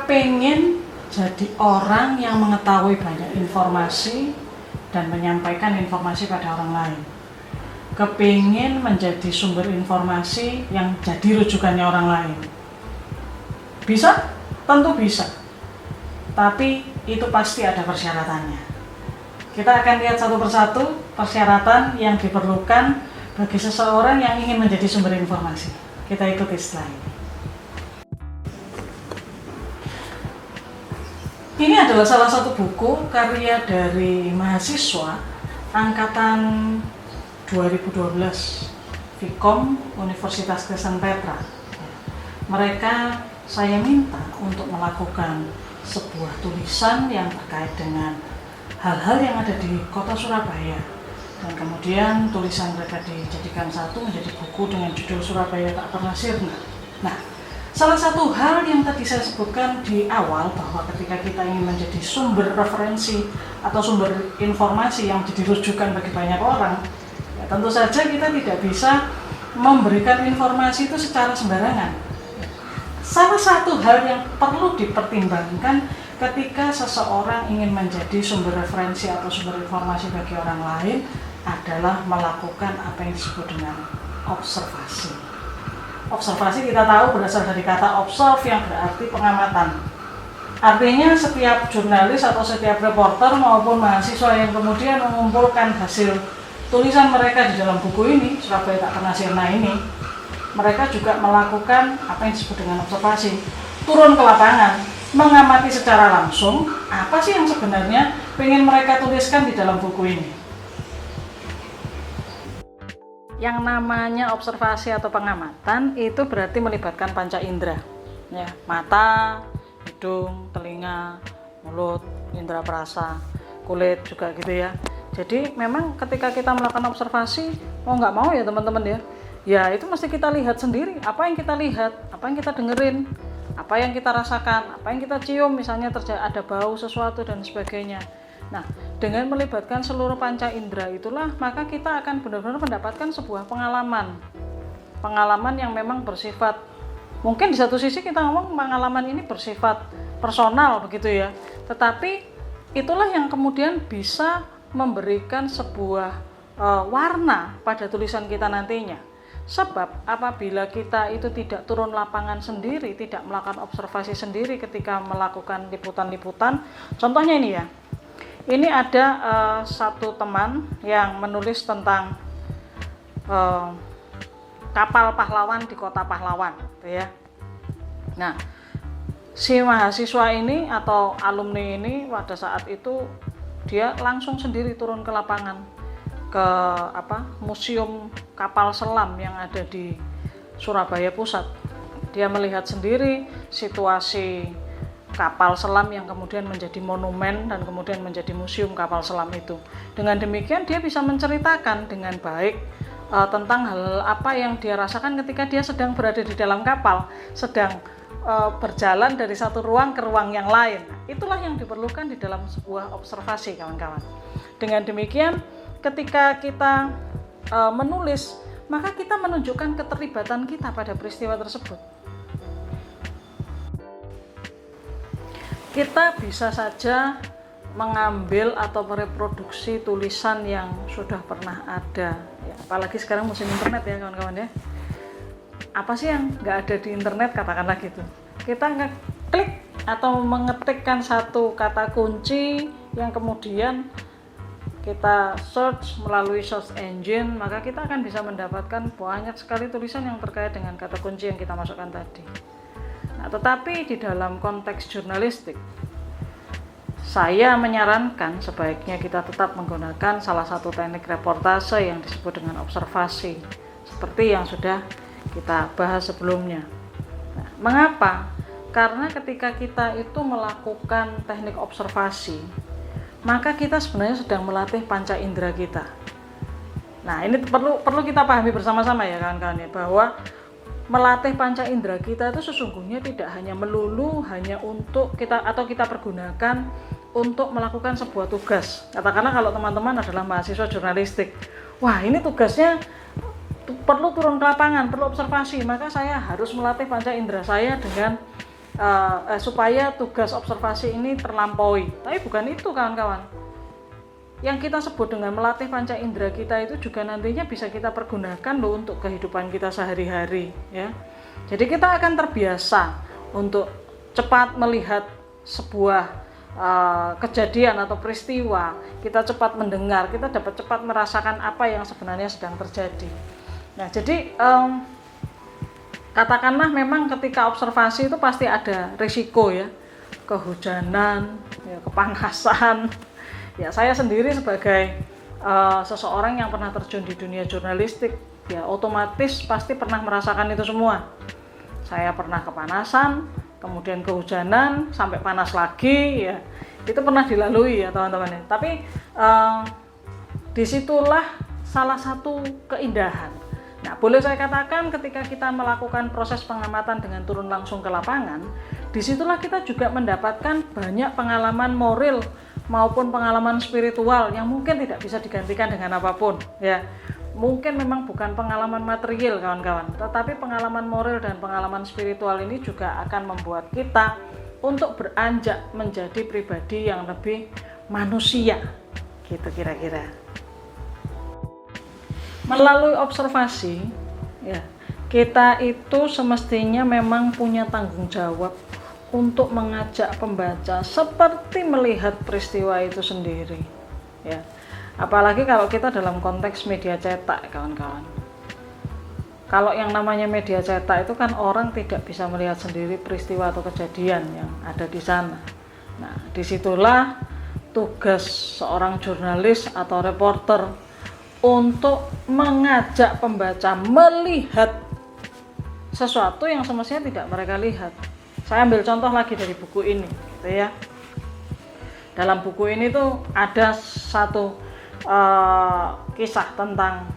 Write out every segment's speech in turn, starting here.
kepingin jadi orang yang mengetahui banyak informasi dan menyampaikan informasi pada orang lain. Kepingin menjadi sumber informasi yang jadi rujukannya orang lain. Bisa? Tentu bisa. Tapi itu pasti ada persyaratannya. Kita akan lihat satu persatu persyaratan yang diperlukan bagi seseorang yang ingin menjadi sumber informasi. Kita ikuti setelah ini. Ini adalah salah satu buku karya dari mahasiswa angkatan 2012 Vkom Universitas Kristen Petra. Mereka saya minta untuk melakukan sebuah tulisan yang terkait dengan hal-hal yang ada di kota Surabaya, dan kemudian tulisan mereka dijadikan satu menjadi buku dengan judul Surabaya Tak Pernah Sirna. Nah, salah satu hal yang tadi saya sebutkan di awal, bahwa ketika kita ingin menjadi sumber referensi atau sumber informasi yang jadi rujukan bagi banyak orang, ya tentu saja kita tidak bisa memberikan informasi itu secara sembarangan. Salah satu hal yang perlu dipertimbangkan ketika seseorang ingin menjadi sumber referensi atau sumber informasi bagi orang lain adalah melakukan apa yang disebut dengan observasi. Observasi kita tahu berasal dari kata observe yang berarti pengamatan. Artinya setiap jurnalis atau setiap reporter maupun mahasiswa yang kemudian mengumpulkan hasil tulisan mereka di dalam buku ini, Surabaya Tak Pernah Sirna ini, mereka juga melakukan apa yang disebut dengan observasi. Turun ke lapangan, mengamati secara langsung apa sih yang sebenarnya ingin mereka tuliskan di dalam buku ini. Yang namanya observasi atau pengamatan itu berarti melibatkan panca indera, ya, mata, hidung, telinga, mulut, indera perasa, kulit juga gitu ya. Jadi memang ketika kita melakukan observasi, mau nggak mau ya teman-teman ya itu mesti kita lihat sendiri, apa yang kita lihat, apa yang kita dengerin, apa yang kita rasakan, apa yang kita cium, misalnya ada bau sesuatu dan sebagainya. Nah, dengan melibatkan seluruh panca indera itulah maka kita akan benar-benar mendapatkan sebuah pengalaman yang memang bersifat, mungkin di satu sisi kita ngomong pengalaman ini bersifat personal begitu ya, tetapi itulah yang kemudian bisa memberikan sebuah warna pada tulisan kita nantinya. Sebab apabila kita itu tidak turun lapangan sendiri, tidak melakukan observasi sendiri ketika melakukan liputan-liputan, contohnya ini ya, ini ada satu teman yang menulis tentang kapal pahlawan di kota pahlawan, gitu ya. Nah, si mahasiswa ini atau alumni ini pada saat itu dia langsung sendiri turun ke lapangan, ke museum kapal selam yang ada di Surabaya Pusat. Dia melihat sendiri situasi kapal selam yang kemudian menjadi monumen dan kemudian menjadi museum kapal selam itu. Dengan demikian dia bisa menceritakan dengan baik tentang hal apa yang dia rasakan ketika dia sedang berada di dalam kapal, sedang berjalan dari satu ruang ke ruang yang lain. Itulah yang diperlukan di dalam sebuah observasi, kawan-kawan. Dengan demikian ketika kita menulis, maka kita menunjukkan keterlibatan kita pada peristiwa tersebut. Kita bisa saja mengambil atau mereproduksi tulisan yang sudah pernah ada, ya, apalagi sekarang musim internet ya kawan-kawan ya. Apa sih yang nggak ada di internet, katakanlah gitu. Kita ngeklik atau mengetikkan satu kata kunci yang kemudian kita search melalui search engine, maka kita akan bisa mendapatkan banyak sekali tulisan yang terkait dengan kata kunci yang kita masukkan tadi. Nah, tetapi di dalam konteks jurnalistik, saya menyarankan sebaiknya kita tetap menggunakan salah satu teknik reportase yang disebut dengan observasi, seperti yang sudah kita bahas sebelumnya. Nah, mengapa? Karena ketika kita itu melakukan teknik observasi, maka kita sebenarnya sedang melatih panca indera kita. Nah, ini perlu kita pahami bersama-sama ya kawan-kawan ya, bahwa melatih panca indera kita itu sesungguhnya tidak hanya melulu hanya untuk kita atau kita pergunakan untuk melakukan sebuah tugas. Katakanlah kalau teman-teman adalah mahasiswa jurnalistik, wah ini tugasnya perlu turun ke lapangan, perlu observasi, maka saya harus melatih panca indera saya dengan supaya tugas observasi ini terlampaui. Tapi bukan itu kawan-kawan. Yang kita sebut dengan melatih panca indera kita itu juga nantinya bisa kita pergunakan loh untuk kehidupan kita sehari-hari ya. Jadi kita akan terbiasa untuk cepat melihat sebuah kejadian atau peristiwa, kita cepat mendengar, kita dapat cepat merasakan apa yang sebenarnya sedang terjadi. Nah, jadi katakanlah memang ketika observasi itu pasti ada risiko ya, kehujanan, ya, kepanasan. Ya, saya sendiri sebagai seseorang yang pernah terjun di dunia jurnalistik, ya otomatis pasti pernah merasakan itu semua. Saya pernah kepanasan, kemudian kehujanan, sampai panas lagi, ya itu pernah dilalui ya teman-teman ya. Tapi disitulah salah satu keindahan. Nah, boleh saya katakan ketika kita melakukan proses pengamatan dengan turun langsung ke lapangan, disitulah kita juga mendapatkan banyak pengalaman moral maupun pengalaman spiritual yang mungkin tidak bisa digantikan dengan apapun ya. Mungkin memang bukan pengalaman material kawan-kawan, tetapi pengalaman moral dan pengalaman spiritual ini juga akan membuat kita untuk beranjak menjadi pribadi yang lebih manusia gitu kira-kira. Melalui observasi ya, kita itu semestinya memang punya tanggung jawab untuk mengajak pembaca seperti melihat peristiwa itu sendiri ya. Apalagi kalau kita dalam konteks media cetak kawan-kawan. Kalau yang namanya media cetak itu kan orang tidak bisa melihat sendiri peristiwa atau kejadian yang ada di sana. Nah, disitulah tugas seorang jurnalis atau reporter untuk mengajak pembaca melihat sesuatu yang semestinya tidak mereka lihat. Saya ambil contoh lagi dari buku ini, gitu ya. Dalam buku ini tuh ada satu kisah tentang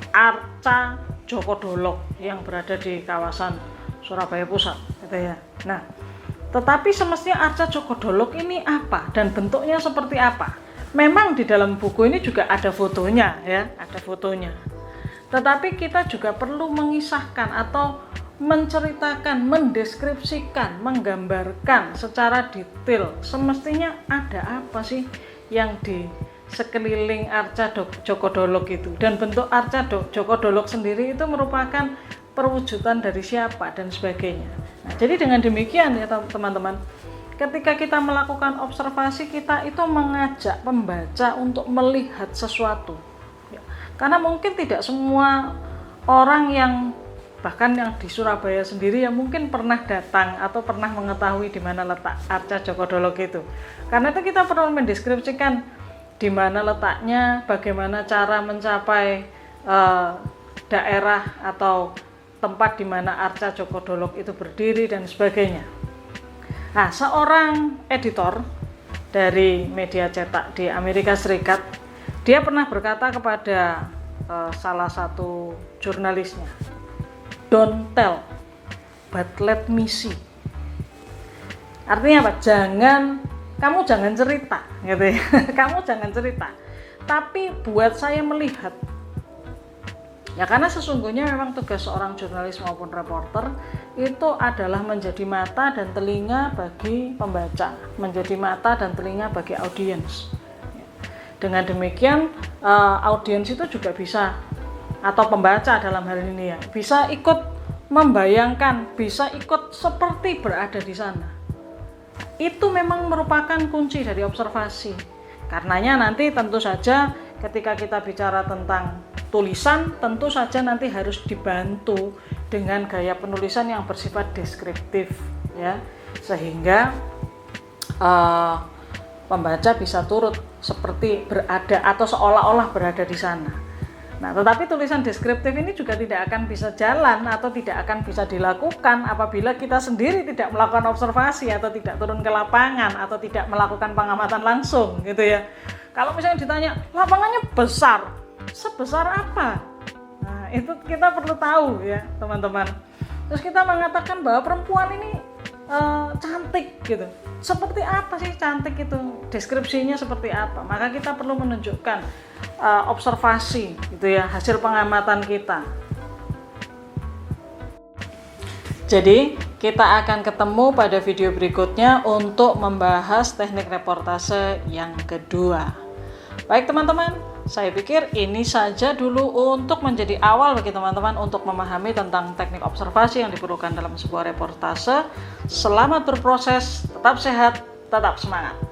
Arca Djoko Dolok yang berada di kawasan Surabaya Pusat, gitu ya. Nah, tetapi semestinya Arca Djoko Dolok ini apa dan bentuknya seperti apa? Memang di dalam buku ini juga ada fotonya, ya, ada fotonya. Tetapi kita juga perlu mengisahkan atau menceritakan, mendeskripsikan, menggambarkan secara detail semestinya ada apa sih yang di sekeliling Arca Djoko Dolok itu, dan bentuk Arca Djoko Dolok sendiri itu merupakan perwujudan dari siapa dan sebagainya. Nah, jadi dengan demikian ya teman-teman, ketika kita melakukan observasi, kita itu mengajak pembaca untuk melihat sesuatu ya. Karena mungkin tidak semua orang yang bahkan yang di Surabaya sendiri yang mungkin pernah datang atau pernah mengetahui di mana letak Arca Djoko Dolok itu. Karena itu kita perlu mendeskripsikan di mana letaknya, bagaimana cara mencapai daerah atau tempat di mana Arca Djoko Dolok itu berdiri dan sebagainya. Nah, seorang editor dari media cetak di Amerika Serikat, dia pernah berkata kepada salah satu jurnalisnya, "Don't tell, but let me see." Artinya apa? Kamu jangan cerita, gitu ya. Kamu jangan cerita, tapi buat saya melihat. Ya, karena sesungguhnya memang tugas seorang jurnalis maupun reporter itu adalah menjadi mata dan telinga bagi pembaca, menjadi mata dan telinga bagi audiens. Dengan demikian, audiens itu juga bisa, atau pembaca dalam hal ini ya, bisa ikut membayangkan, bisa ikut seperti berada di sana. Itu memang merupakan kunci dari observasi. Karenanya nanti tentu saja ketika kita bicara tentang tulisan, tentu saja nanti harus dibantu dengan gaya penulisan yang bersifat deskriptif ya, sehingga pembaca bisa turut seperti berada atau seolah-olah berada di sana. Nah, tetapi tulisan deskriptif ini juga tidak akan bisa jalan atau tidak akan bisa dilakukan apabila kita sendiri tidak melakukan observasi atau tidak turun ke lapangan atau tidak melakukan pengamatan langsung gitu ya. Kalau misalnya ditanya, lapangannya besar, sebesar apa? Nah, itu kita perlu tahu ya teman-teman. Terus kita mengatakan bahwa perempuan ini cantik gitu. Seperti apa sih cantik itu? Deskripsinya seperti apa? Maka kita perlu menunjukkan observasi gitu ya, hasil pengamatan kita. Jadi Kita akan ketemu pada video berikutnya untuk membahas teknik reportase yang kedua. Baik teman-teman, saya pikir ini saja dulu untuk menjadi awal bagi teman-teman untuk memahami tentang teknik observasi yang diperlukan dalam sebuah reportase. Selamat berproses, tetap sehat, tetap semangat.